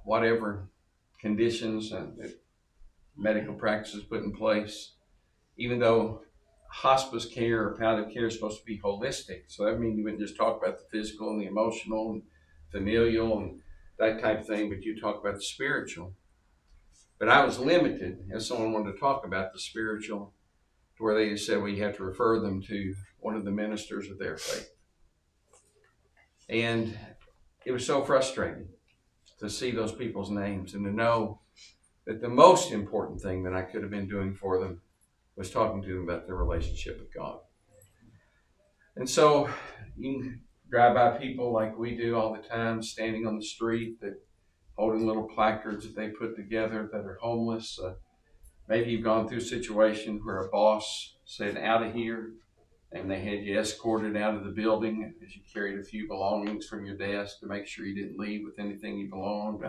whatever conditions that medical practices put in place, even though hospice care or palliative care is supposed to be holistic. So that means you wouldn't just talk about the physical and the emotional and familial and that type of thing, but you talk about the spiritual. But I was limited, as someone wanted to talk about the spiritual, to where they just said, well, you have to refer them to one of the ministers of their faith. And it was so frustrating to see those people's names and to know that the most important thing that I could have been doing for them was talking to them about their relationship with God. And so you can drive by people like we do all the time, standing on the street, that holding little placards that they put together that are homeless. Maybe you've gone through a situation where a boss said, out of here, and they had you escorted out of the building as you carried a few belongings from your desk to make sure you didn't leave with anything you belonged.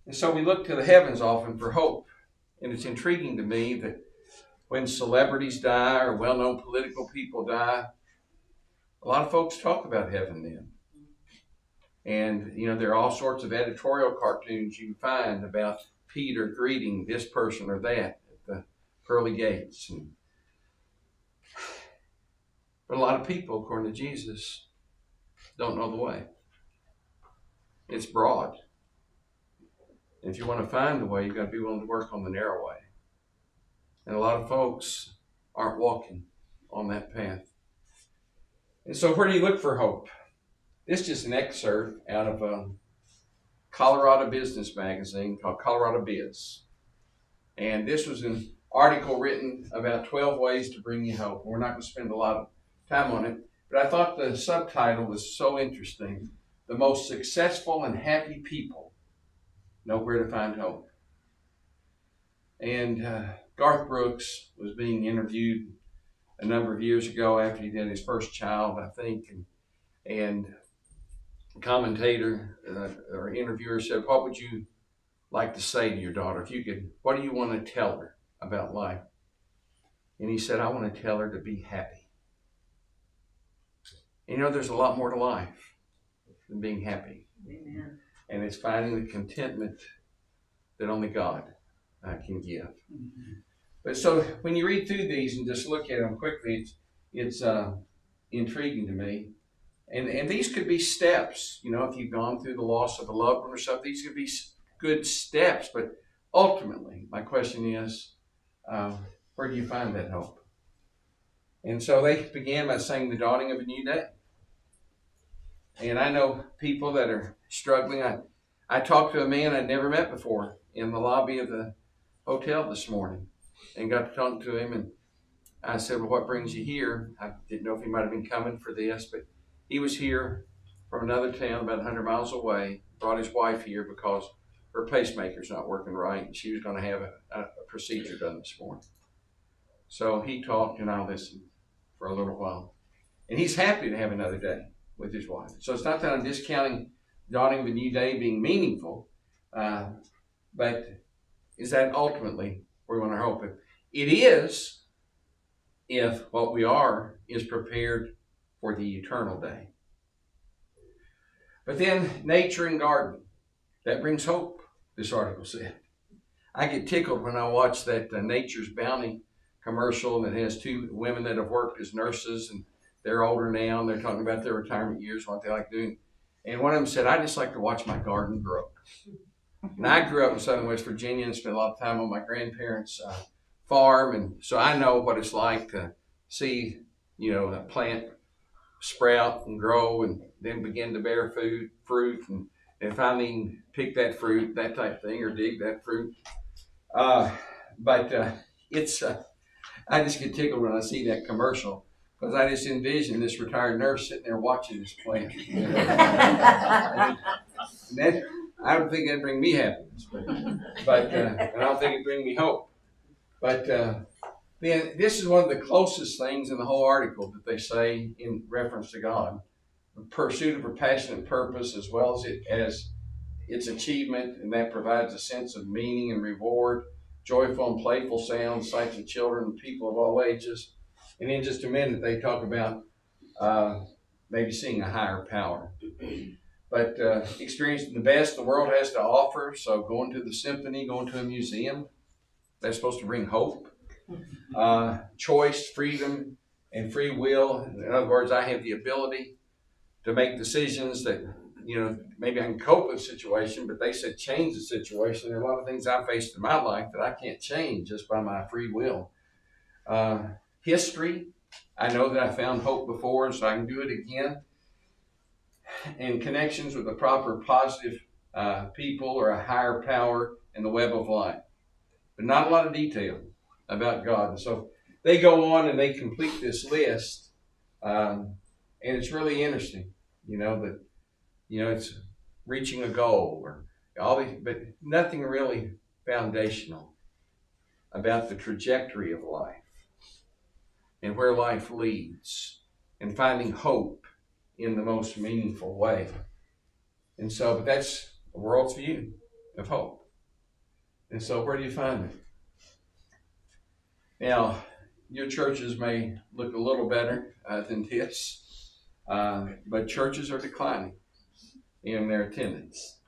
And so we look to the heavens often for hope. And it's intriguing to me that when celebrities die or well-known political people die, a lot of folks talk about heaven then. And, there are all sorts of editorial cartoons you can find about Peter greeting this person or that at the pearly gates. But a lot of people, according to Jesus, don't know the way. It's broad. And if you want to find the way, you've got to be willing to work on the narrow way. And a lot of folks aren't walking on that path. And so where do you look for hope? This is just an excerpt out of a Colorado business magazine called Colorado Biz. And this was an article written about 12 ways to bring you hope. We're not going to spend a lot of time on it, but I thought the subtitle was so interesting. The most successful and happy people know where to find hope. And Garth Brooks was being interviewed a number of years ago after he had his first child, I think, and commentator or interviewer said, what would you like to say to your daughter? If you could, what do you want to tell her about life? And he said, I want to tell her to be happy. There's a lot more to life than being happy. Amen. And it's finding the contentment that only God can give. Mm-hmm. But so when you read through these and just look at them quickly, it's intriguing to me. And these could be steps, if you've gone through the loss of a loved one or something, these could be good steps. But ultimately, my question is, where do you find that hope? And so they began by saying the dawning of a new day. And I know people that are struggling. I talked to a man I'd never met before in the lobby of the hotel this morning and got to talk to him. And I said, well, what brings you here? I didn't know if he might have been coming for this, but he was here from another town about 100 miles away, brought his wife here because her pacemaker's not working right, and she was going to have a procedure done this morning. So he talked, and I listened for a little while. And he's happy to have another day with his wife. So it's not that I'm discounting dawning of a new day being meaningful, but is that ultimately where we want our hope? It is if what we are is prepared for the eternal day. But then nature and garden, that brings hope, this article said. I get tickled when I watch that Nature's Bounty commercial that has two women that have worked as nurses, and they're older now, and they're talking about their retirement years, what they like doing. And one of them said, I just like to watch my garden grow. And I grew up in southern West Virginia and spent a lot of time on my grandparents' farm, and so I know what it's like to see, a plant sprout and grow and then begin to bear fruit, and finally pick that fruit, that type of thing, or dig that fruit. But I just get tickled when I see that commercial, because I just envision this retired nurse sitting there watching this plant. I don't think that'd bring me happiness, but and I don't think it'd bring me hope. But then this is one of the closest things in the whole article that they say in reference to God. The pursuit of a passionate purpose, as well as its achievement, and that provides a sense of meaning and reward. Joyful and playful sounds, sights of children and people of all ages. And in just a minute, they talk about maybe seeing a higher power. but experiencing the best the world has to offer. So going to the symphony, going to a museum, that's supposed to bring hope, choice, freedom, and free will. In other words, I have the ability to make decisions that, maybe I can cope with the situation, but they said change the situation. There are a lot of things I faced in my life that I can't change just by my free will. History, I know that I found hope before, so I can do it again. And connections with the proper positive people or a higher power in the web of life. But not a lot of detail about God. And so they go on and they complete this list. And it's really interesting, that, it's reaching a goal or all these, but nothing really foundational about the trajectory of life and where life leads and finding hope in the most meaningful way. And so, but that's the world's view of hope. And so where do you find it? Now, your churches may look a little better than this, but churches are declining in their attendance.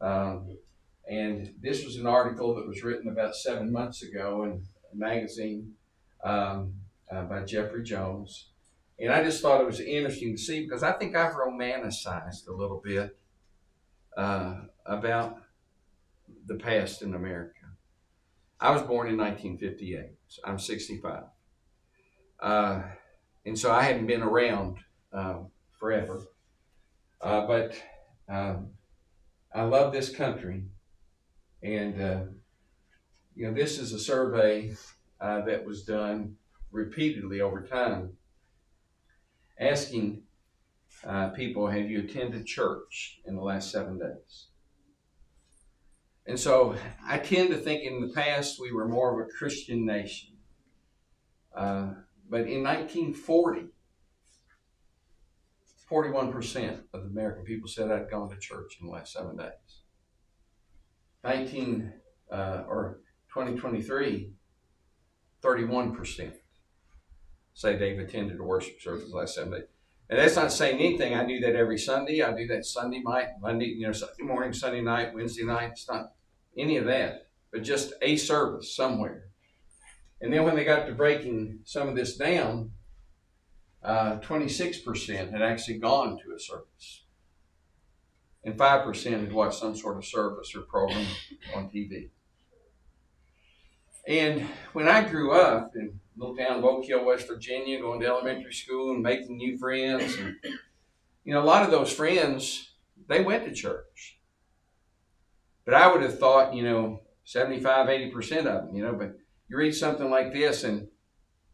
And this was an article that was written about 7 months ago in a magazine by Jeffrey Jones. And I just thought it was interesting to see because I think I've romanticized a little bit about the past in America. I was born in 1958. So I'm 65. And so I hadn't been around forever. But I love this country. And, this is a survey that was done repeatedly over time, asking people, have you attended church in the last 7 days? And so I tend to think in the past we were more of a Christian nation. But in 1940, 41% of the American people said I'd gone to church in the last 7 days. 2023, 31% say they've attended a worship service the last 7 days. And that's not saying anything. I do that every Sunday. I do that Sunday night, Monday, Sunday morning, Sunday night, Wednesday night. It's not any of that, but just a service somewhere. And then when they got to breaking some of this down, 26% had actually gone to a service. And 5% had watched some sort of service or program on TV. And when I grew up in a little town of Oak Hill, West Virginia, going to elementary school and making new friends, and, a lot of those friends, they went to church. But I would have thought, 75, 80% of them, but you read something like this and,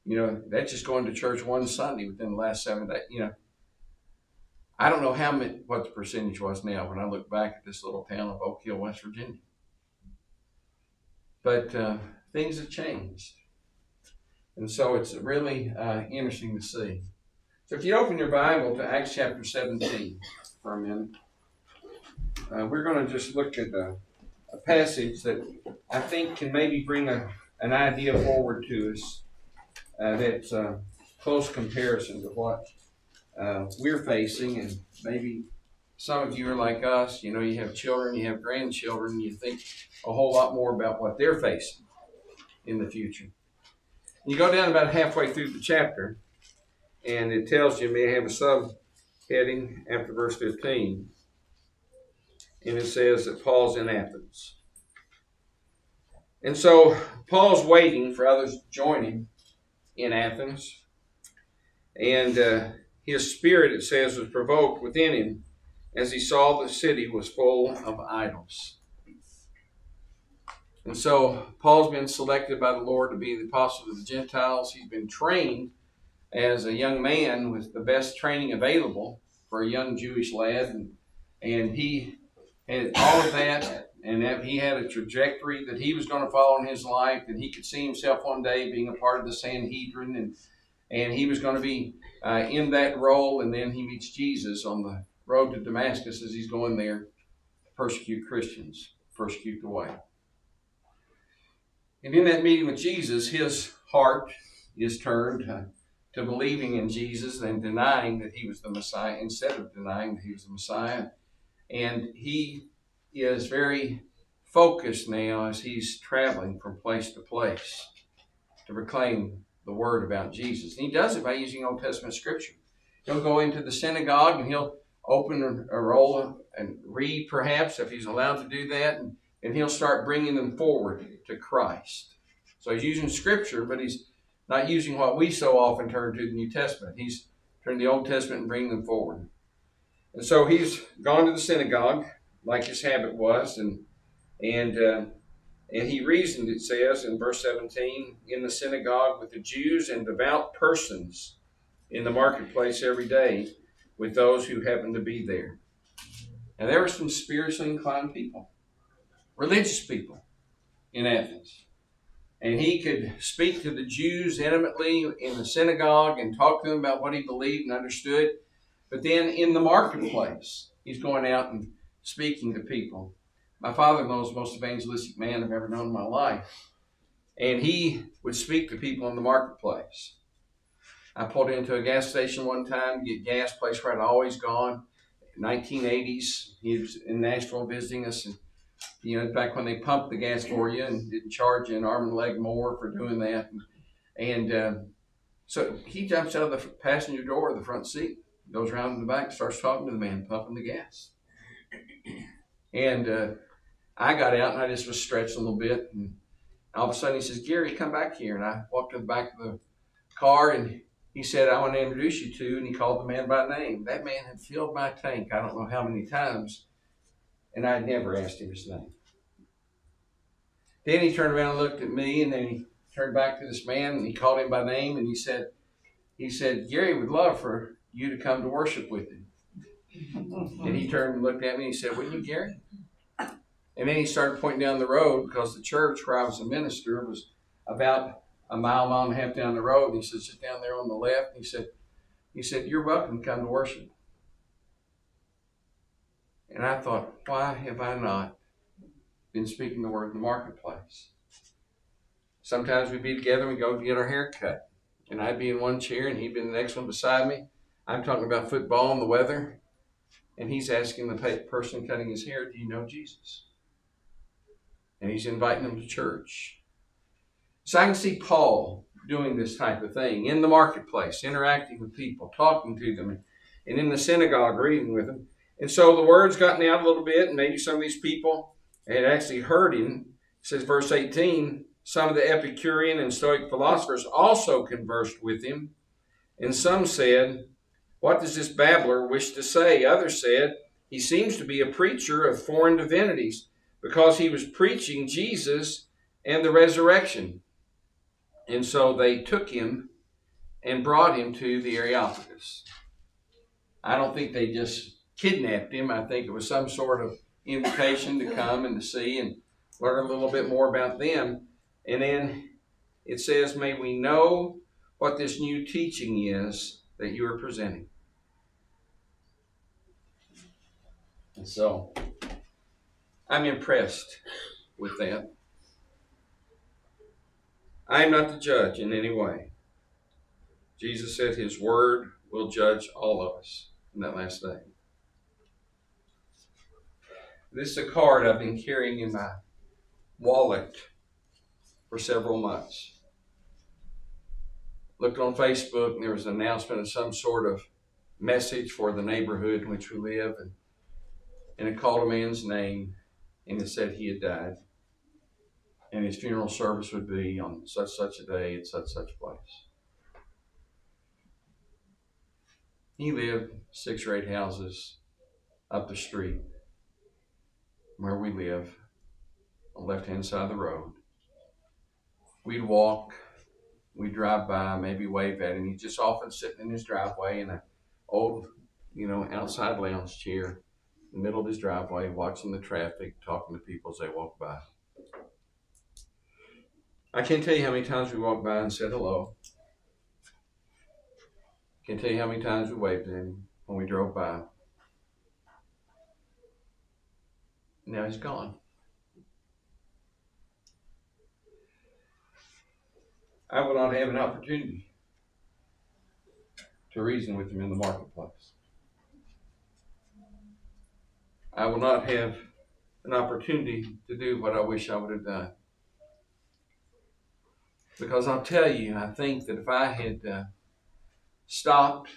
that's just going to church one Sunday within the last 7 days, I don't know what the percentage was now when I look back at this little town of Oak Hill, West Virginia. But things have changed. And so it's really interesting to see. So if you open your Bible to Acts chapter 17 for a minute, we're going to just look at a passage that I think can maybe bring an idea forward to us that's a close comparison to what we're facing. And maybe some of you are like us, you have children, you have grandchildren, you think a whole lot more about what they're facing in the future. You go down about halfway through the chapter, and it tells you, may have a subheading after verse 15, and it says that Paul's in Athens. And so Paul's waiting for others to join him in Athens, and his spirit, it says, was provoked within him as he saw the city was full of idols. And so Paul's been selected by the Lord to be the apostle of the Gentiles. He's been trained as a young man with the best training available for a young Jewish lad. And he had all of that, and that he had a trajectory that he was going to follow in his life, that he could see himself one day being a part of the Sanhedrin, and he was going to be in that role. And then he meets Jesus on the road to Damascus as he's going there to persecute Christians, persecute the way. And in that meeting with Jesus, his heart is turned to believing in Jesus and denying that he was the Messiah, instead of denying that he was the Messiah. And he is very focused now as he's traveling from place to place to proclaim the word about Jesus. And he does it by using Old Testament scripture. He'll go into the synagogue and he'll open a roll and read, perhaps, if he's allowed to do that, and he'll start bringing them forward to Christ. So he's using scripture, but he's not using what we so often turn to, the New Testament. He's turning the Old Testament and bringing them forward. And so he's gone to the synagogue, like his habit was, and he reasoned, it says in verse 17, in the synagogue with the Jews and devout persons in the marketplace every day with those who happened to be there. And there were some spiritually inclined people, religious people in Athens. And he could speak to the Jews intimately in the synagogue and talk to them about what he believed and understood. But then in the marketplace, he's going out and speaking to people. My father-in-law is the most evangelistic man I've ever known in my life. And he would speak to people in the marketplace. I pulled into a gas station one time to get gas, place where I'd always gone. 1980s, he was in Nashville visiting us. And, back when they pumped the gas for you and didn't charge you an arm and leg more for doing that. So he jumps out of the passenger door of the front seat, goes around in the back, starts talking to the man pumping the gas. And I got out and I just was stretched a little bit. And all of a sudden he says, "Gary, come back here." And I walked to the back of the car and he said, "I want to introduce you to," and he called the man by name. That man had filled my tank, I don't know how many times, and I had never asked him his name. Then he turned around and looked at me, and then he turned back to this man and he called him by name, and he said, "Gary would love for you to come to worship with him." And he turned and looked at me and he said, "Wouldn't you, Gary?" And then he started pointing down the road because the church where I was a minister was about a mile and a half down the road. And he said, "Sit down there on the left." And he said, "You're welcome to come to worship." And I thought, why have I not been speaking the word in the marketplace? Sometimes we'd be together and we'd go get our hair cut. And I'd be in one chair and he'd be in the next one beside me. I'm talking about football and the weather. And he's asking the person cutting his hair, "Do you know Jesus?" And he's inviting them to church. So I can see Paul doing this type of thing in the marketplace, interacting with people, talking to them, and in the synagogue reading with them. And so the word's gotten out a little bit, and maybe some of these people had actually heard him. It says, verse 18, some of the Epicurean and Stoic philosophers also conversed with him, and some said, "What does this babbler wish to say?" Others said, "He seems to be a preacher of foreign divinities, because he was preaching Jesus and the resurrection." And so they took him and brought him to the Areopagus. I don't think they just kidnapped him. I think it was some sort of invitation to come and to see and learn a little bit more about them. And then it says, "May we know what this new teaching is that you are presenting." And so I'm impressed with that. I am not the judge in any way. Jesus said his word will judge all of us in that last day. This is a card I've been carrying in my wallet for several months. Looked on Facebook and there was an announcement of some sort of message for the neighborhood in which we live, and it called a man's name and it said he had died and his funeral service would be on such a day at such a place. He lived 6 or 8 houses up the street where we live, on the left-hand side of the road. We'd walk, we'd drive by, maybe wave at him. He's just often sitting in his driveway in an old, outside lounge chair in the middle of his driveway, watching the traffic, talking to people as they walk by. I can't tell you how many times we walked by and said hello. Can't tell you how many times we waved at him when we drove by. Now he's gone. I will not have an opportunity to reason with him in the marketplace. I will not have an opportunity to do what I wish I would have done. Because I'll tell you, I think that if I had stopped,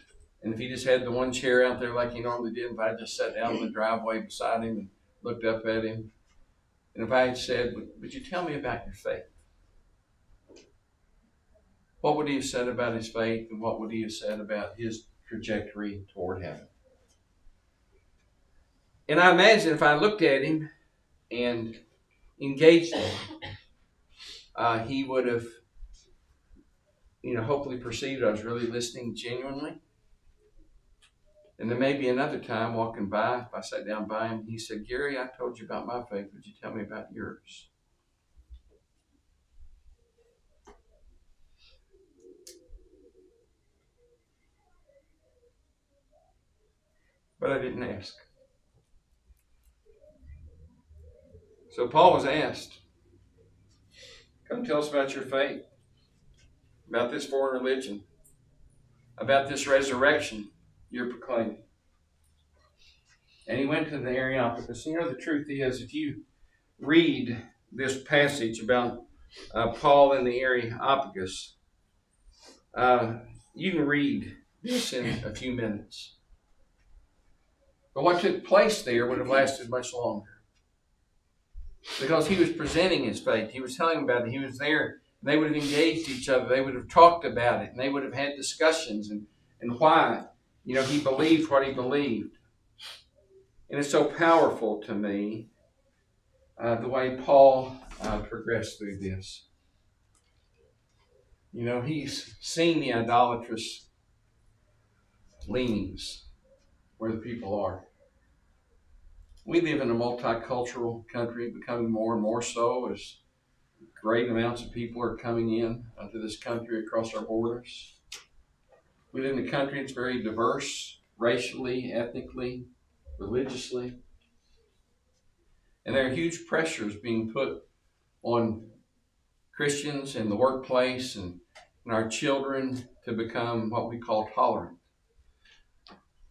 and if he just had the one chair out there like he normally did, if I just sat down in the driveway beside him and looked up at him, and if I had said, would you tell me about your faith? What would he have said about his faith, and what would he have said about his trajectory toward heaven? And I imagine if I looked at him and engaged him, he would have, hopefully perceived I was really listening genuinely. And then maybe another time walking by, if I sat down by him, he said, Gary, I told you about my faith. Would you tell me about yours? But I didn't ask. So Paul was asked, come tell us about your faith, about this foreign religion, about this resurrection you're proclaiming. And he went to the Areopagus. The truth is, if you read this passage about Paul and the Areopagus, you can read this in a few minutes. But what took place there would have lasted much longer. Because he was presenting his faith. He was telling about it. He was there. They would have engaged each other. They would have talked about it. And they would have had discussions and why, he believed what he believed. And it's so powerful to me the way Paul progressed through this. He's seen the idolatrous leanings where the people are. We live in a multicultural country, becoming more and more so as great amounts of people are coming in to this country across our borders. We live in a country that's very diverse, racially, ethnically, religiously. And there are huge pressures being put on Christians in the workplace and our children to become what we call tolerant.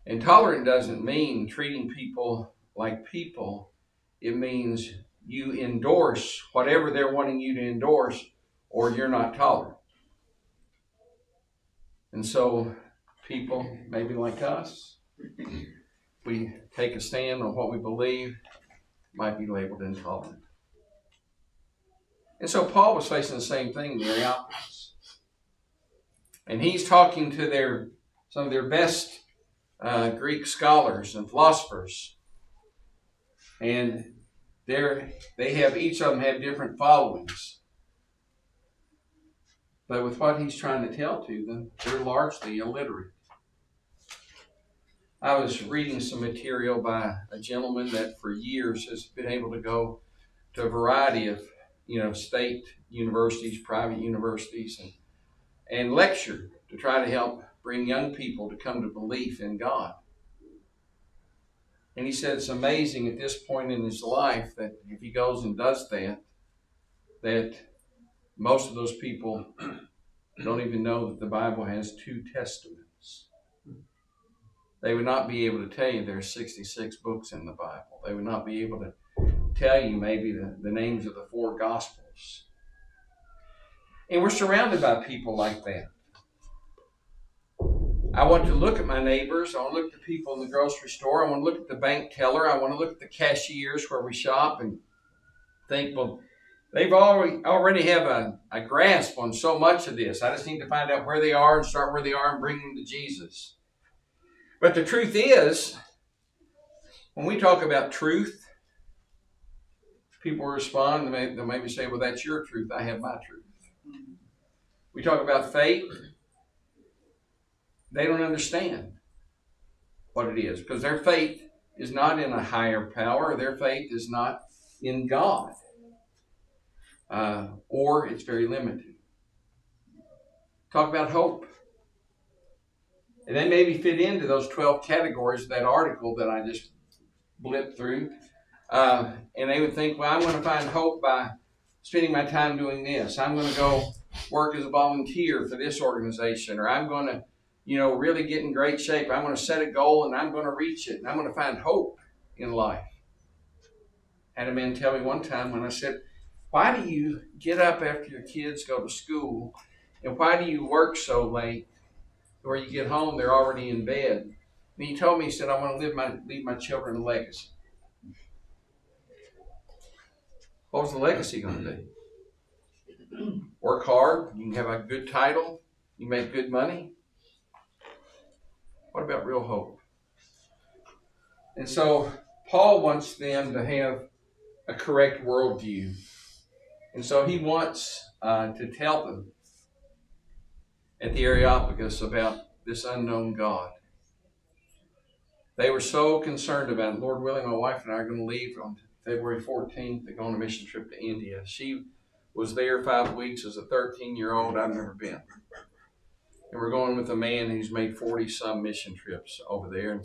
And tolerant doesn't mean treating people like people. It means you endorse whatever they're wanting you to endorse, or you're not tolerant. And so people, maybe like us, we take a stand on what we believe, might be labeled intolerant. And so Paul was facing the same thing in the Areopagus. And he's talking to some of their best Greek scholars and philosophers. And each of them have different followings. But with what he's trying to tell to them, they're largely illiterate. I was reading some material by a gentleman that for years has been able to go to a variety of, state universities, private universities, and lecture to try to help bring young people to come to belief in God. And he said it's amazing at this point in his life that if he goes and does that most of those people don't even know that the Bible has 2 testaments. They would not be able to tell you there are 66 books in the Bible. They would not be able to tell you maybe the names of the 4 Gospels. And we're surrounded by people like that. I want to look at my neighbors. I want to look at the people in the grocery store. I want to look at the bank teller. I want to look at the cashiers where we shop and think, well, they've already have a grasp on so much of this. I just need to find out where they are and start where they are and bring them to Jesus. But the truth is, when we talk about truth, people respond. They'll maybe say, well, that's your truth. I have my truth. We talk about faith. They don't understand what it is because their faith is not in a higher power. Their faith is not in God. Or it's very limited. Talk about hope. And they maybe fit into those 12 categories of that article that I just blipped through. And they would think, well, I'm going to find hope by spending my time doing this. I'm going to go work as a volunteer for this organization. Or I'm going to, really get in great shape. I'm going to set a goal and I'm going to reach it. And I'm going to find hope in life. had a man tell me one time when I said, why do you get up after your kids go to school, and why do you work so late where you get home they're already in bed? And he told me, he said, I want to leave my children a legacy. What was the legacy going to be? Work hard, you can have a good title, you make good money. What about real hope? And so Paul wants them to have a correct worldview. And so he wants to tell them at the Areopagus about this unknown God. They were so concerned about it. Lord willing, my wife and I are going to leave on February 14th to go on a mission trip to India. She was there 5 weeks as a 13-year-old. I've never been. And we're going with a man who's made 40-some mission trips over there. And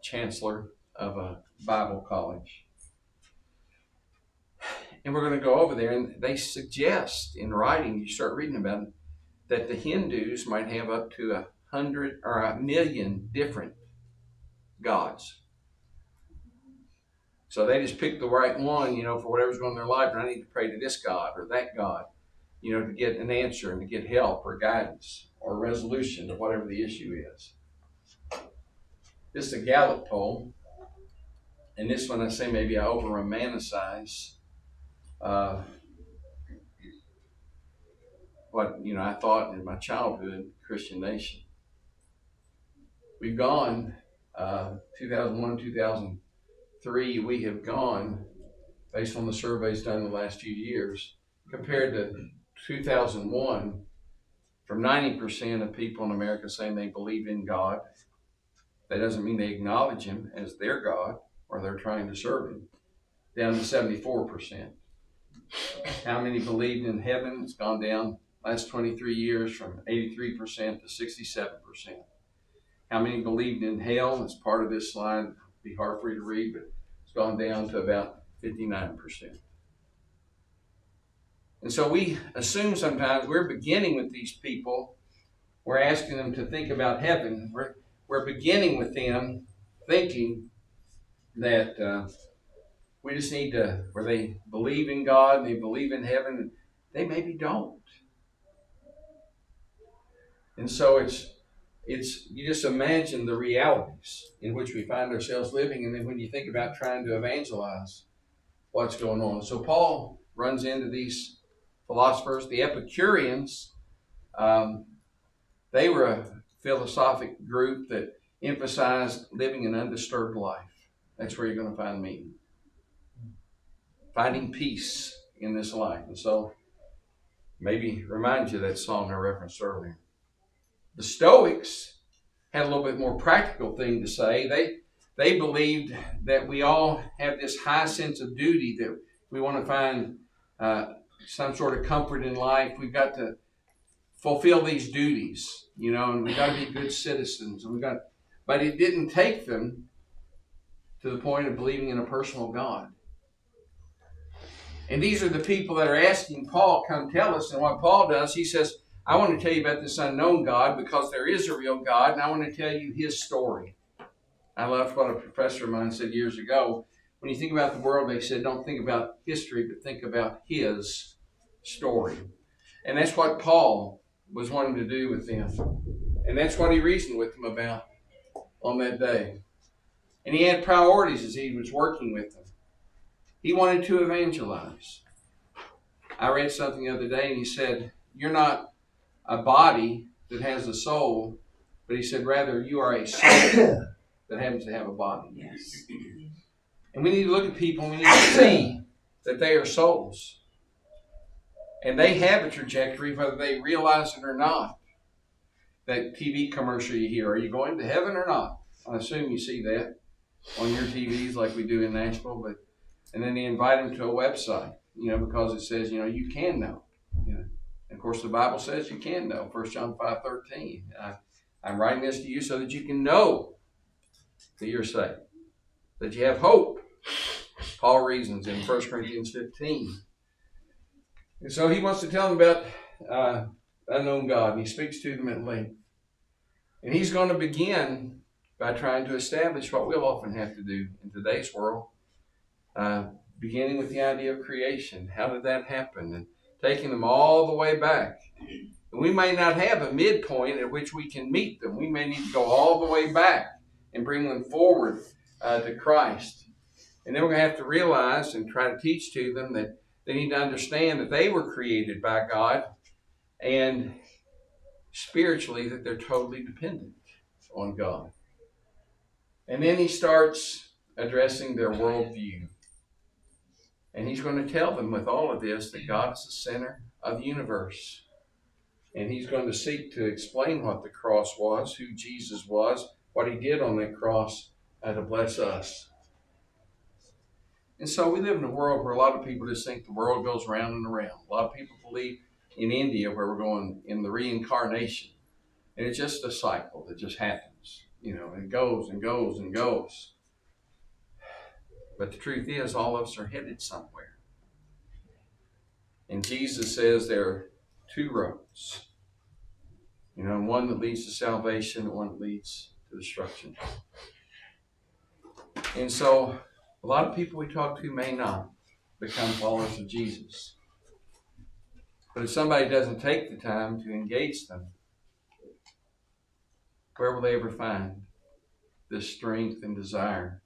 chancellor of a Bible college. And we're going to go over there, and they suggest in writing, you start reading about it, that the Hindus might have up to 100 or 1,000,000 different gods. So they just pick the right one, for whatever's going on in their life. And I need to pray to this God or that God, to get an answer and to get help or guidance or resolution to whatever the issue is. This is a Gallup poll. And this one I say maybe I over-romanticize what I thought in my childhood Christian nation. We've gone 2001, 2003. We have gone, based on the surveys done in the last few years, compared to 2001, from 90% of people in America saying they believe in God. That doesn't mean they acknowledge Him as their God or they're trying to serve Him. Down to 74%. How many believed in heaven? It's gone down last 23 years from 83% to 67%. How many believed in hell? It's part of this slide. It'd be hard for you to read, but it's gone down to about 59%. And so we assume sometimes we're beginning with these people. We're asking them to think about heaven. We're beginning with them thinking that we just need to, where they believe in God and they believe in heaven, they maybe don't. And so it's you just imagine the realities in which we find ourselves living, and then when you think about trying to evangelize what's going on. So Paul runs into these philosophers, the Epicureans. They were a philosophic group that emphasized living an undisturbed life. That's where you're going to find meaning. Finding peace in this life. And so, maybe remind you of that song I referenced earlier. The Stoics had a little bit more practical thing to say. They believed that we all have this high sense of duty, that we want to find some sort of comfort in life. We've got to fulfill these duties, and we've got to be good citizens. But it didn't take them to the point of believing in a personal God. And these are the people that are asking Paul, come tell us. And what Paul does, he says, I want to tell you about this unknown God because there is a real God, and I want to tell you His story. I loved what a professor of mine said years ago. When you think about the world, they said, don't think about history, but think about His story. And that's what Paul was wanting to do with them. And that's what he reasoned with them about on that day. And he had priorities as he was working with them. He wanted to evangelize. I read something the other day, and he said, you're not a body that has a soul, but he said, rather, you are a soul that happens to have a body. Yes. And we need to look at people, and we need to see that they are souls. And they have a trajectory, whether they realize it or not. That TV commercial you hear, are you going to heaven or not? I assume you see that on your TVs like we do in Nashville, and then they invite them to a website, because it says, you can know. And of course, the Bible says you can know. 1 John 5:13. I'm writing this to you so that you can know that you're saved, that you have hope. Paul reasons in 1 Corinthians 15. And so he wants to tell them about unknown God, and he speaks to them at length. And he's going to begin by trying to establish what we'll often have to do in today's world. beginning with the idea of creation. How did that happen? And taking them all the way back. And we may not have a midpoint at which we can meet them. We may need to go all the way back and bring them forward to Christ. And then we're going to have to realize and try to teach to them that they need to understand that they were created by God, and spiritually that they're totally dependent on God. And then he starts addressing their worldview. And he's going to tell them with all of this that God is the center of the universe. And he's going to seek to explain what the cross was, who Jesus was, what he did on that cross to bless us. And so we live in a world where a lot of people just think the world goes round and around. A lot of people believe in India where we're going in the reincarnation. And it's just a cycle that just happens. And it goes and goes and goes. But the truth is, all of us are headed somewhere. And Jesus says there are two roads. One that leads to salvation and one that leads to destruction. And so a lot of people we talk to may not become followers of Jesus. But if somebody doesn't take the time to engage them, where will they ever find this strength and desire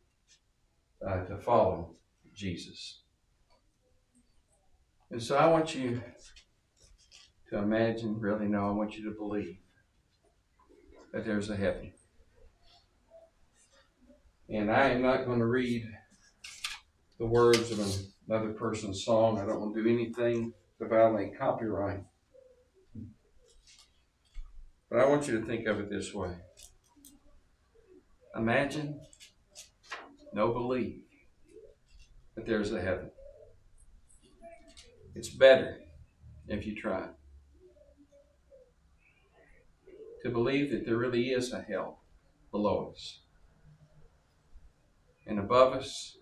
to follow Jesus? And so I want you to imagine, really know, I want you to believe that there's a heaven. And I am not going to read the words of another person's song. I don't want to do anything to violate copyright. But I want you to think of it this way. Imagine, no, believe that there's a heaven. It's better if you try to believe that there really is a hell below us. And above us,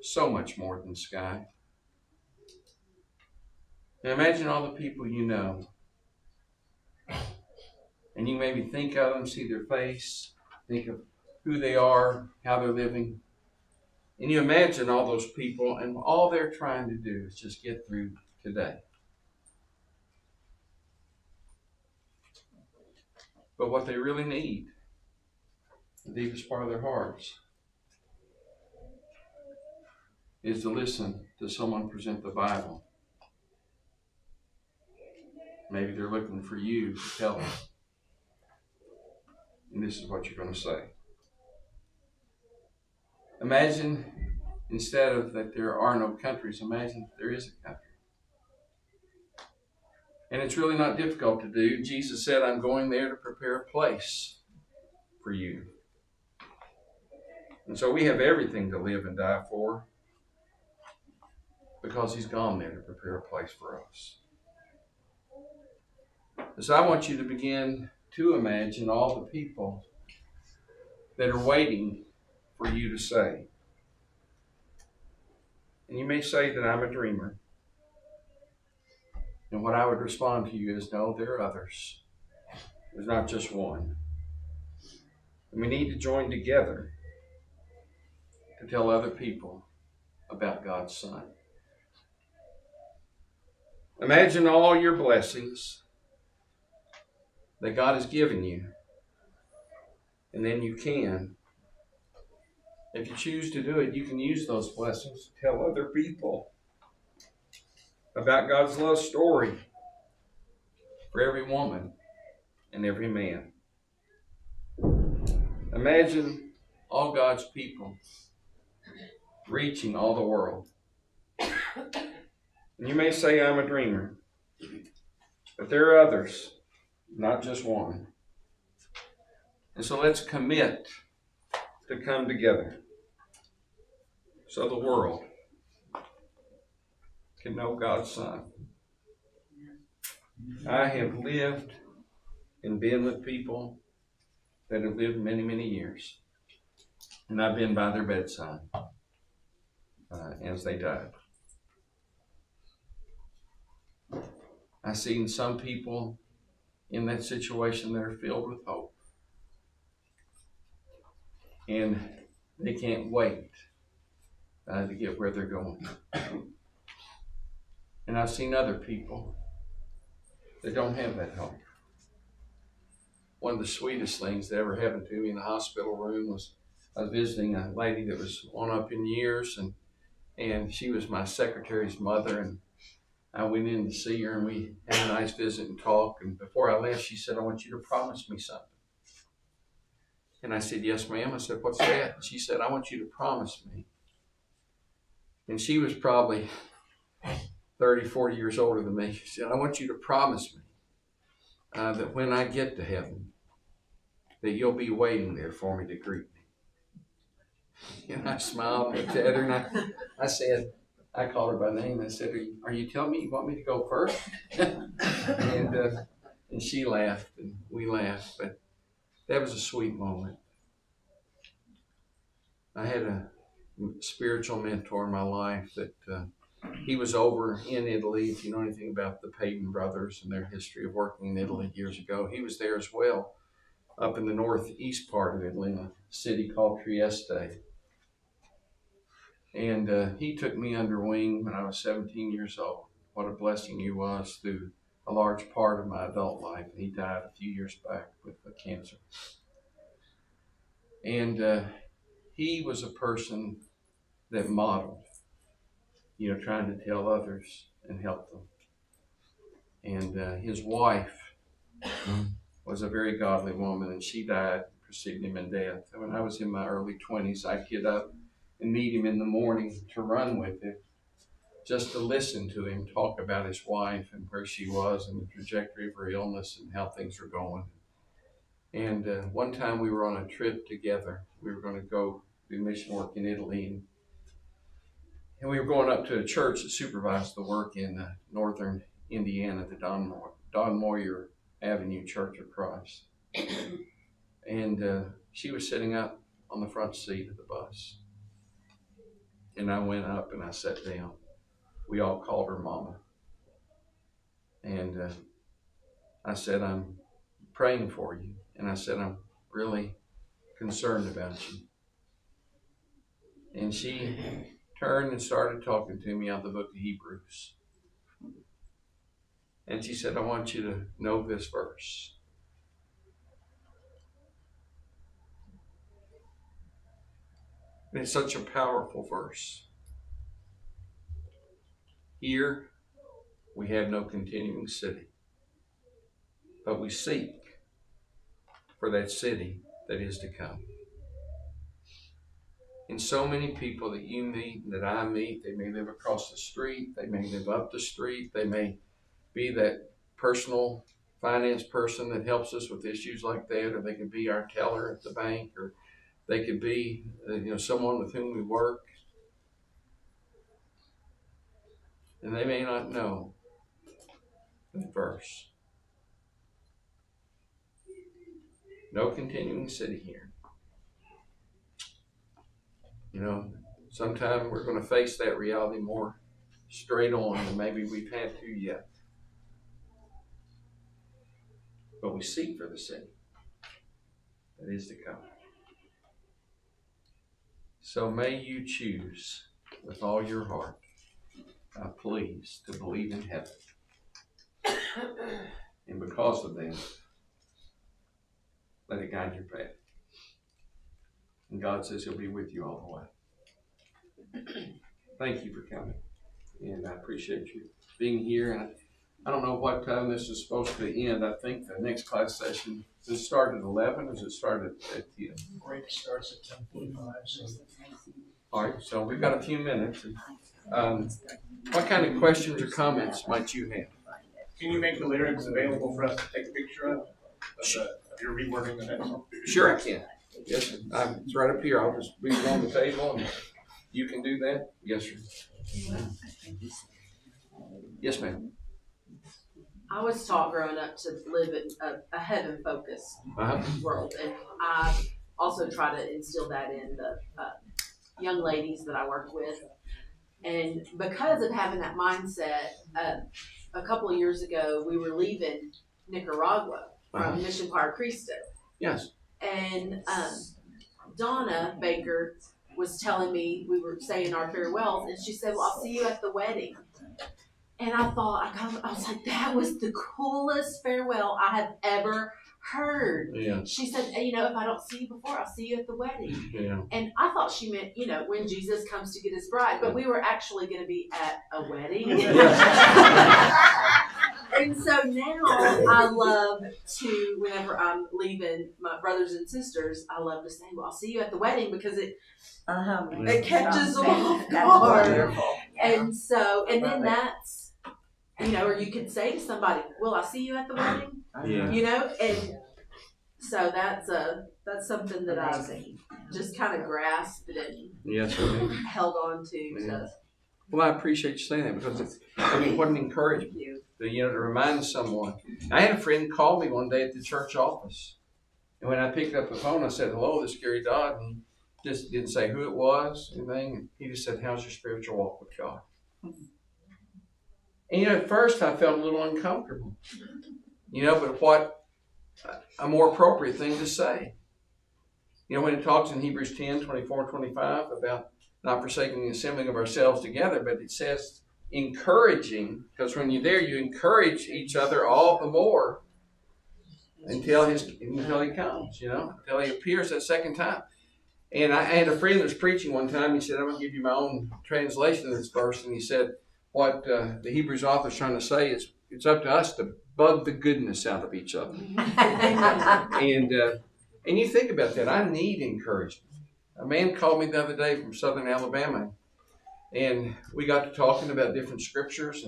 so much more than sky. Now imagine all the people you know. And you maybe think of them, see their face, think of who they are, how they're living. And you imagine all those people, and all they're trying to do is just get through today. But what they really need, the deepest part of their hearts, is to listen to someone present the Bible. Maybe they're looking for you to tell them. And this is what you're going to say. Imagine, instead of that there are no countries, imagine that there is a country. And it's really not difficult to do. Jesus said, I'm going there to prepare a place for you. And so we have everything to live and die for, because he's gone there to prepare a place for us. So I want you to begin to imagine all the people that are waiting for you to say. And you may say that I'm a dreamer. And what I would respond to you is, no, there are others. There's not just one. And we need to join together to tell other people about God's Son. Imagine all your blessings that God has given you. And then you can, if you choose to do it, you can use those blessings to tell other people about God's love story for every woman and every man. Imagine all God's people reaching all the world. And you may say, I'm a dreamer. But there are others, not just one. And so let's commit to come together so the world can know God's Son. I have lived and been with people that have lived many, many years. And I've been by their bedside as they died. I've seen some people in that situation that are filled with hope. And they can't wait to get where they're going. And I've seen other people that don't have that hope. One of the sweetest things that ever happened to me in the hospital room was I was visiting a lady that was on up in years, and she was my secretary's mother, and I went in to see her, and we had a nice visit and talk. And before I left, she said, "I want you to promise me something." And I said, "Yes, ma'am." I said, "What's that?" She said, "I want you to promise me." And she was probably 30, 40 years older than me. She said, "I want you to promise me that when I get to heaven, that you'll be waiting there for me to greet me." And I smiled and looked at her, and I said, I called her by name. I said, "Are you telling me you want me to go first?" And she laughed, and we laughed. But that was a sweet moment. I had a spiritual mentor in my life that he was over in Italy. If you know anything about the Peyton brothers and their history of working in Italy years ago, he was there as well, up in the northeast part of Italy, in a city called Trieste. And he took me under wing when I was 17 years old. What a blessing he was through a large part of my adult life. He died a few years back with cancer. And he was a person that modeled, trying to tell others and help them. And his wife was a very godly woman, and she died preceding him in death. And when I was in my early 20s, I'd get up and meet him in the morning to run with him, just to listen to him talk about his wife and where she was and the trajectory of her illness and how things were going. And one time we were on a trip together. We were going to go do mission work in Italy, and we were going up to a church that supervised the work in northern Indiana, the Don Moyer Avenue Church of Christ. And she was sitting up on the front seat of the bus. And I went up and I sat down. We all called her Mama. And I said, "I'm praying for you." And I said, "I'm really concerned about you." And she turned and started talking to me out of the book of Hebrews. And she said, "I want you to know this verse." And it's such a powerful verse. "Here we have no continuing city, but we seek for that city that is to come." And so many people that you meet and that I meet, they may live across the street, they may live up the street, they may be that personal finance person that helps us with issues like that, or they could be our teller at the bank, or they could be someone with whom we work. And they may not know the verse. No continuing city here. Sometime we're going to face that reality more straight on than maybe we've had to yet. But we seek for the city that is to come. So may you choose with all your heart, please, to believe in heaven. And because of that, let it guide your path. And God says He'll be with you all the way. Thank you for coming. And I appreciate you being here. And I don't know what time this is supposed to end. I think the next class session, does it start at 11 or does it start at 10? Break starts at 10:45. So. All right, so we've got a few minutes. What kind of questions or comments might you have? Can you make the lyrics available for us to take a picture of your rewording the next one? Sure, I can. Yes, sir. It's right up here. I'll just leave it on the table, and you can do that. Yes, sir. Yes, ma'am. I was taught growing up to live in a heaven-focused world, and I also try to instill that in the young ladies that I work with. And because of having that mindset, a couple of years ago, we were leaving Nicaragua from Mission Par Cristo. Yes. And Donna Baker was telling me, we were saying our farewells, and she said, "Well, I'll see you at the wedding." And I thought, I was like, that was the coolest farewell I have ever heard. Yeah. She said, if I don't see you before, I'll see you at the wedding. Yeah. And I thought she meant, when Jesus comes to get his bride, but we were actually going to be at a wedding. And so now I love to, whenever I'm leaving my brothers and sisters, I love to say, "Well, I'll see you at the wedding," because it catches them off guard. And so, and then that's, or you could say to somebody, "Will I see you at the wedding?" Yeah. And so that's something that I've just kind of grasped and held on to. Yeah. So. Well, I appreciate you saying that, because what an encouragement to remind someone. I had a friend call me one day at the church office, and when I picked up the phone, I said, "Hello, this is Gary Dodd," and he just didn't say who it was, anything. And he just said, "How's your spiritual walk with God?" And at first I felt a little uncomfortable, but what a more appropriate thing to say. When it talks in Hebrews 10, 24, 25 about not forsaking the assembling of ourselves together, but it says encouraging, because when you're there, you encourage each other all the more until he comes, until he appears that second time. And I had a friend that was preaching one time. He said, "I'm going to give you my own translation of this verse." And he said, what the Hebrews author is trying to say is, it's up to us to bug the goodness out of each other. And you think about that. I need encouragement. A man called me the other day from southern Alabama, and we got to talking about different scriptures,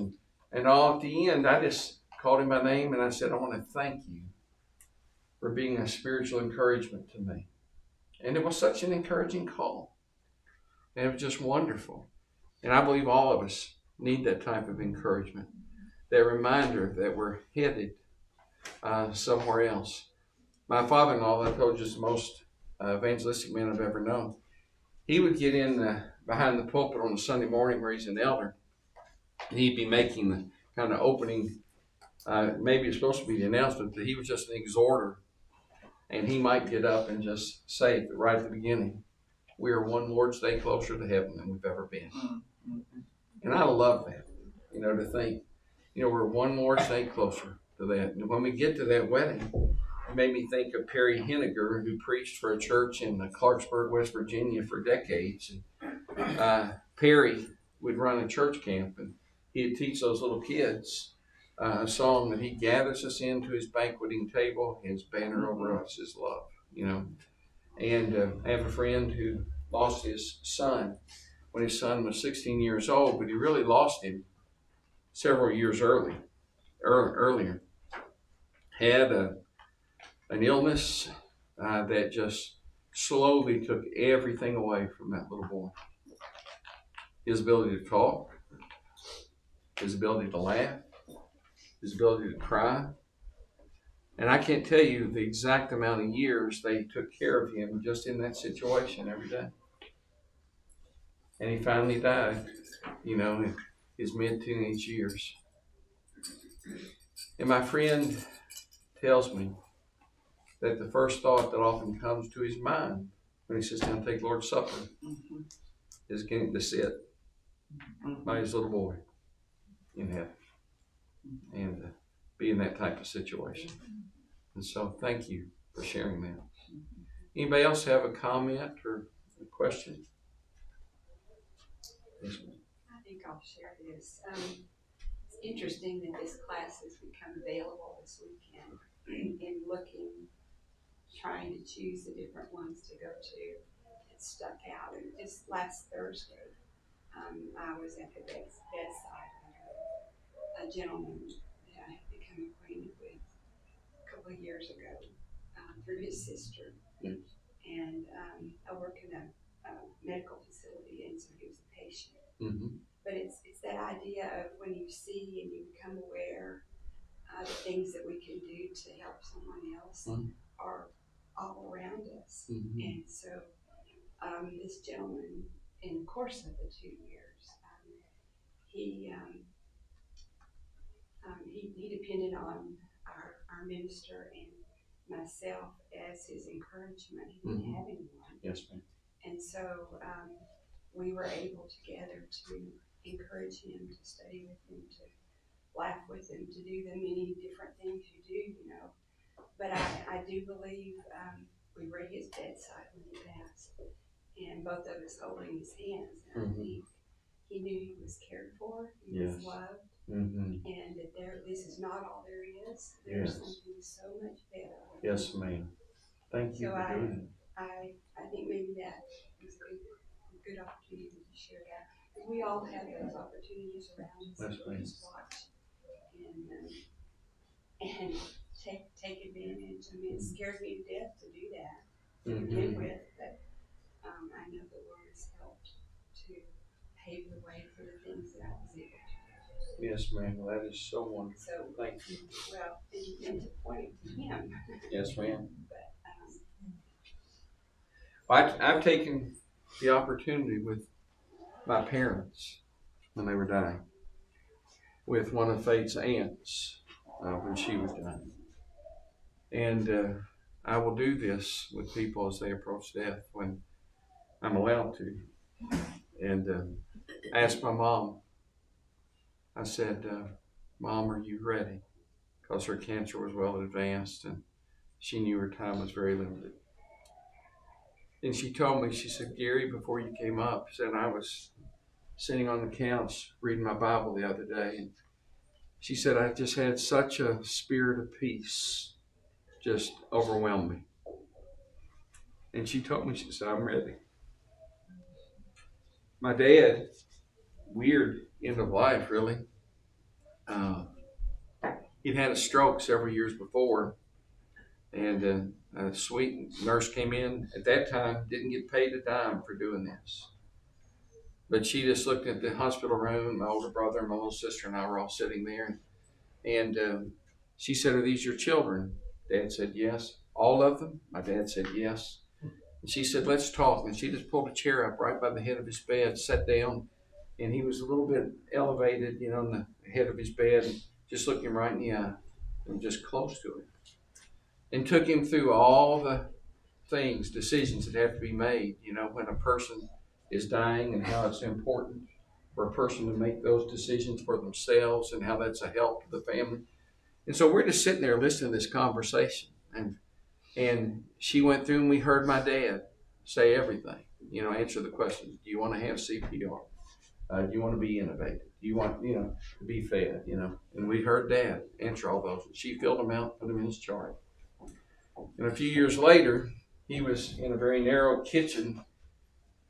and all at the end, I just called him by name, and I said, "I want to thank you for being a spiritual encouragement to me." And it was such an encouraging call. And it was just wonderful. And I believe all of us need that type of encouragement, that reminder that we're headed somewhere else. My father-in-law, that I told you, is the most evangelistic man I've ever known. He would get in behind the pulpit on a Sunday morning where he's an elder, and he'd be making the kind of opening, maybe it's supposed to be the announcement, but he was just an exhorter. And he might get up and just say right at the beginning, "We are one Lord's day closer to heaven than we've ever been." And I love that, to think, we're one Lord's day closer to that. And when we get to that wedding, it made me think of Perry Henniger, who preached for a church in Clarksburg, West Virginia for decades. And Perry would run a church camp, and he'd teach those little kids a song that he gathers us into his banqueting table, his banner over us is love, And I have a friend who lost his son when his son was 16 years old, but he really lost him several years earlier. Had an illness that just slowly took everything away from that little boy. His ability to talk, his ability to laugh, his ability to cry. And I can't tell you the exact amount of years they took care of him just in that situation every day. And he finally died, in his mid-teenage years. And my friend tells me that the first thought that often comes to his mind when he sits down to take Lord's Supper is getting to sit by his little boy in heaven and be in that type of situation. And so thank you for sharing that. Anybody else have a comment or a question? Yes, ma'am. I think I'll share this. It's interesting that this class has become available this weekend. In trying to choose the different ones to go to, it stuck out. And just last Thursday, I was at the bedside of a gentleman that I had become acquainted with a couple of years ago through his sister. Yes. And I work in a medical facility, and so he was a patient. Mm-hmm. But it's that idea of when you see and you become aware the things that we can do to help someone else are all around us. Mm-hmm. And so this gentleman, in the course of the 2 years, he depended on our minister and myself as his encouragement. He didn't have anyone. Yes, ma'am. And so, we were able together to encourage him to study with him, to laugh with him, to do the many different things you do, you know. But I do believe, we were at his bedside when he passed, and both of us holding his hands. And I think he knew he was cared for, he was loved, and that this is not all there is. There's something so much better. Yes, ma'am. Thank you So for doing it. I think maybe that was a good opportunity to share that. Because we all have those opportunities around us. That's We right. just watch and take advantage. I mean, it scares me to death to do that to begin with, but I know the Lord has helped to pave the way for the things that I was able to. Yes, ma'am. That is so wonderful. So, Thank you. well, and to point it to Him. Yes, ma'am. But I've taken the opportunity with my parents when they were dying, with one of Faith's aunts when she was dying. And I will do this with people as they approach death when I'm allowed to. And I asked my mom, I said, Mom, are you ready? Because her cancer was well advanced and she knew her time was very limited. And she told me, she said, Gary, before you came up, she said, I was sitting on the couch reading my Bible the other day. And she said, I just had such a spirit of peace just overwhelm me. And she told me, she said, I'm ready. My dad, weird end of life, really. He'd had a stroke several years before, and a sweet nurse came in at that time, didn't get paid a dime for doing this. But she just looked at the hospital room. My older brother and my little sister and I were all sitting there. And she said, are these your children? Dad said, yes. All of them? My dad said, yes. And she said, let's talk. And she just pulled a chair up right by the head of his bed, sat down, and he was a little bit elevated, on the head of his bed, and just looked him right in the eye and just close to him. And took him through all the decisions that have to be made, when a person is dying, and how it's important for a person to make those decisions for themselves and how that's a help to the family. And so we're just sitting there listening to this conversation. And she went through and we heard my dad say everything, answer the questions. Do you want to have CPR? Do you want to be intubated? Do you want, to be fed, And we heard Dad answer all those. She filled them out, put them in his chart. And a few years later, he was in a very narrow kitchen,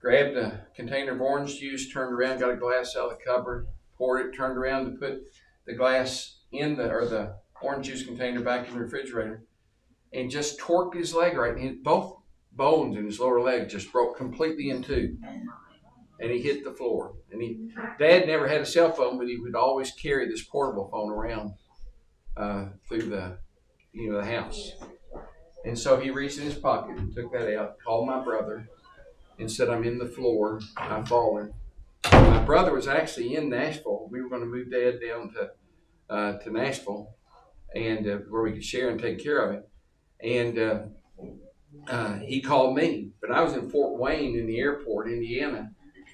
grabbed a container of orange juice, turned around, got a glass out of the cupboard, poured it, turned around to put the glass in the orange juice container back in the refrigerator, and just torqued his leg right. And both bones in his lower leg just broke completely in two. And he hit the floor. And Dad never had a cell phone, but he would always carry this portable phone around through the house. And so he reached in his pocket and took that out, called my brother, and said, I'm in the floor, I've fallen. My brother was actually in Nashville. We were going to move Dad down to Nashville, and where we could share and take care of him. And he called me, but I was in Fort Wayne in the airport, Indiana,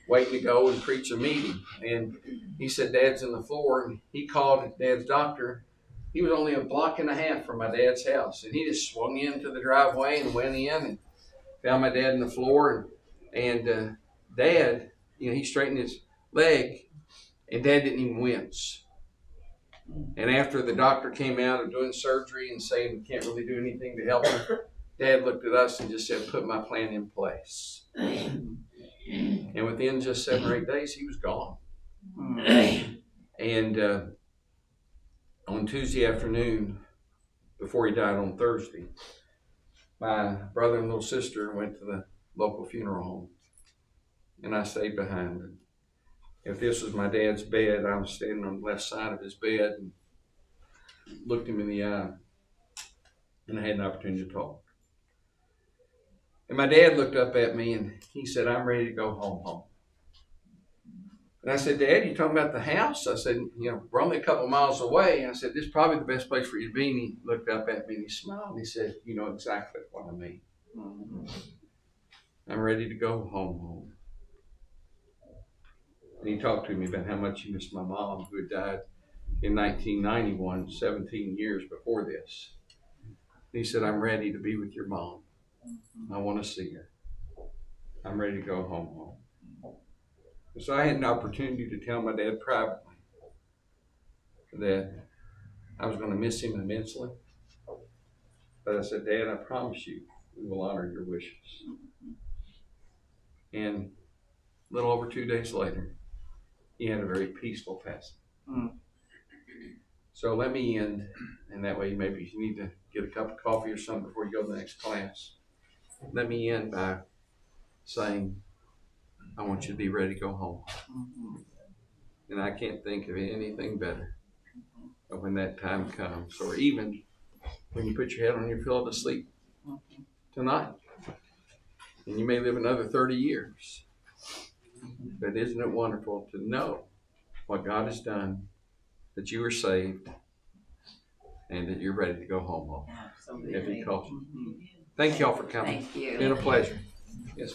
waiting to go and preach a meeting. And he said, Dad's in the floor, and he called Dad's doctor. He was only a block and a half from my dad's house, and he just swung into the driveway and went in and found my dad in the floor. And Dad, he straightened his leg, and Dad didn't even wince. And after the doctor came out of doing surgery and saying we can't really do anything to help him, Dad looked at us and just said, put my plan in place. And within just 7 or 8 days, he was gone. And on Tuesday afternoon, before he died on Thursday, my brother and little sister went to the local funeral home. And I stayed behind. And if this was my dad's bed, I was standing on the left side of his bed and looked him in the eye. And I had an opportunity to talk. And my dad looked up at me and he said, I'm ready to go home. And I said, Dad, you talking about the house? I said, we're only a couple miles away. I said, this is probably the best place for you to be. And he looked up at me and he smiled and he said, you know exactly what I mean. I'm ready to go home. And he talked to me about how much he missed my mom, who had died in 1991, 17 years before this. And he said, I'm ready to be with your mom. I want to see her. I'm ready to go home. So I had an opportunity to tell my dad privately that I was going to miss him immensely. But I said, Dad, I promise you, we will honor your wishes. And a little over 2 days later, he had a very peaceful passing. So let me end, and that way maybe if you need to get a cup of coffee or something before you go to the next class. Let me end by saying, I want you to be ready to go home. And I can't think of anything better of when that time comes, or even when you put your head on your pillow to sleep tonight. And you may live another 30 years. But isn't it wonderful to know what God has done, that you are saved, and that you're ready to go home. Absolutely. If He calls you. Thank y'all for coming. Thank you. It's been a pleasure. Yes.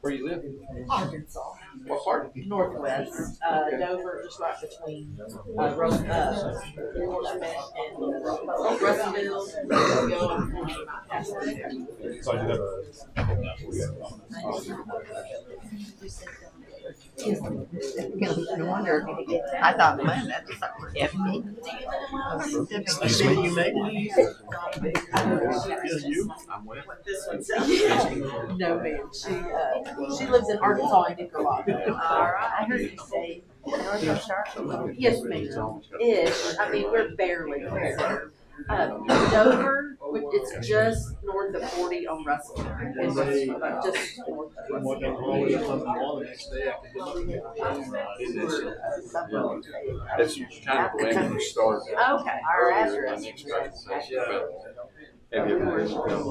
Where you live? Arkansas. What part? Northwest, Dover, just right between, Russellville and Russellville. So I do have a. No wonder. I thought, man, that's something hefty. Excuse me, you made you? I'm with. This one's no, ma'am. She lives in Arkansas and Nicaragua. All right, I heard you say North Star. Yes, ma'am. Ish. I mean, we're barely there. Dover, it's just north of 40 on Russell. It's just north of Russell. That's kind of the way we start. Okay, all right. My next presentation, but have you ever heard of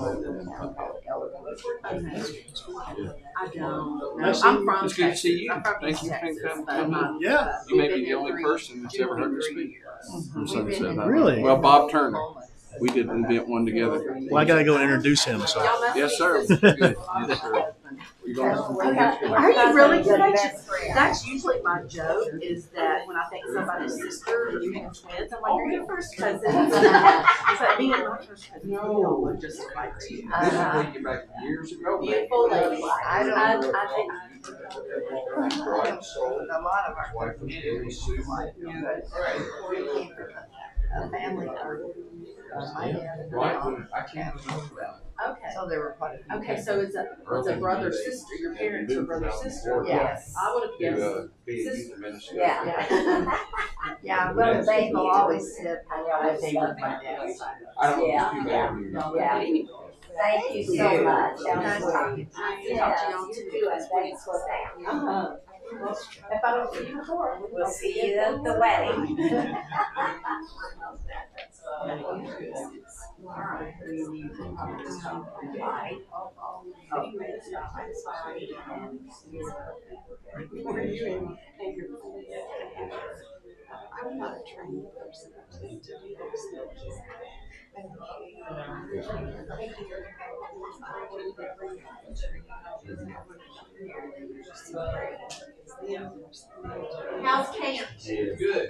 I don't. No, I'm from It's good to Texas. see you. I'm from Thank East you. Texas, Thank but you. Yeah. You may we've be been the only in person that's ever heard me speak. From Sunset Valley. Really? Well, Bob Turner. We did invent one together. Well, I gotta go introduce him, so. Y'all must Yes, be sir. sisters. Good. Yes, sir. You Okay. Are you really good at it? That's usually my joke, is that when I think somebody's sister or you have twins, I'm like, you're your first cousin. It's like being my first cousin. We all look just like you. This is way back years ago. Beautiful lady. I think. Bright soul. A lot of our Wife of Gary Sue. a family are, my dad and my Right. mom. I can't remember. Okay. So there were quite a few. Okay, so it's a brother sister. Your parents are brother sister. Yes. I would have guessed. Be a youth administrator. Yeah. Yeah, well, they will always sit, I think, with my dad's side. I don't know. Yeah, Too yeah, bad. yeah. Thank you so much. Nice talking to you. Talk to y'all too. Thanks for that. If I don't see you before, We'll see you at the wedding. I'm not a trained person to do those things. how's camp? Good. Good.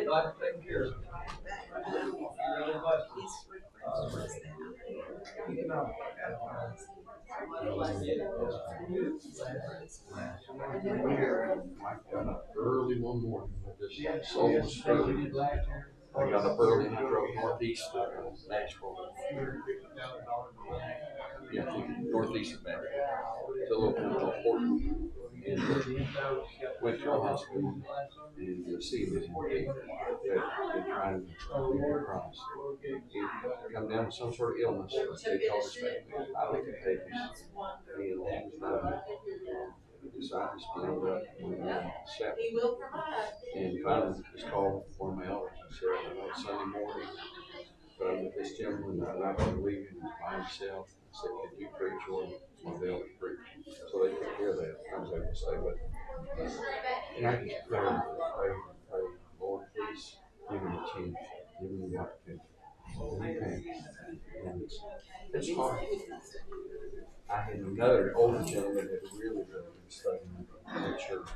Glad to take care of early one morning, this soul was struggling. I got up early and I drove northeast of Nashville. Yeah, northeast of Nashville. It's a little bit of Portland. And went to a hospital and see this been trying to figure across. He'd come down with some sort of illness. They told us that it was highly contagious. And it was not. So I just blew up and sat. And finally just called one of my elders and said, I know it's Sunday morning, but I'm with this gentleman, I'm not going to leave him by himself. I said, could you preach or the elders preach? So they took care of that. I was able to stay with them. And I just pray, Lord, please give him a chance, give him the opportunity. And it's hard. I had another older gentleman that really, really was studying at church.